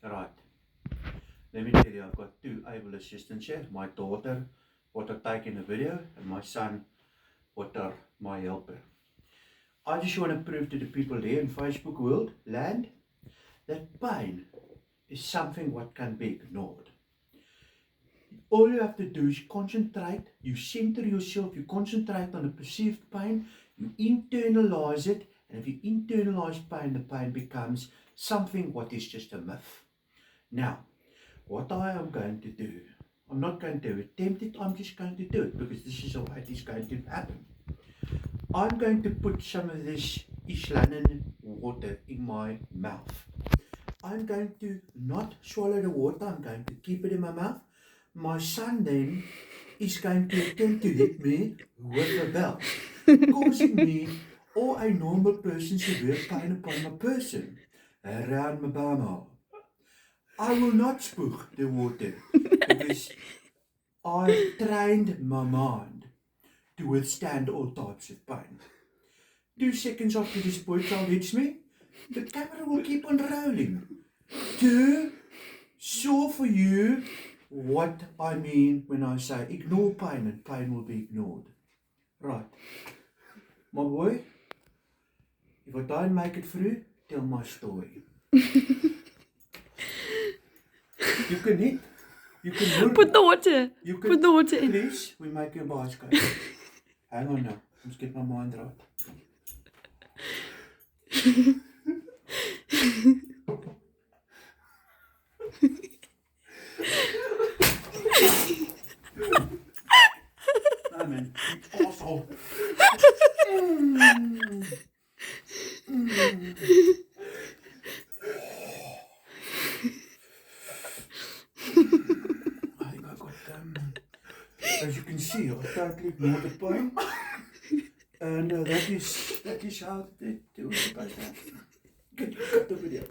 Right. Let me tell you, I've got two able assistants here. My daughter, what are taking a video, and my son, what are my helper. I just want to prove to the people there in Facebook world, land, that pain is something what can be ignored. All you have to do is concentrate, you center yourself, you concentrate on the perceived pain, you internalize it, and if you internalize pain, the pain becomes something what is just a myth. Now, what I am going to do, I'm not going to attempt it, I'm just going to do it because this is the way it is going to happen. I'm going to put some of this Ishlanen water in my mouth. I'm going to not swallow the water, I'm going to keep it in my mouth. My son then is going to attempt to hit me with a belt, causing me or a normal person severe pain upon my person, around my bum. I will not spook the water because I've trained my mind to withstand all types of pain. 2 seconds after this boy child hits me, the camera will keep on rolling to show for you what I mean when I say ignore pain and pain will be ignored. Right. My boy, if I don't make it through, tell my story. You can hit, you can move. Put the water. You can, Put the water in. please, we make you a basket. Hang on now, let's get my mind right. No man, you asshole. I think I got as you can see, I totally ignored the pain. And that is how it was supposed to happen. Cut the video.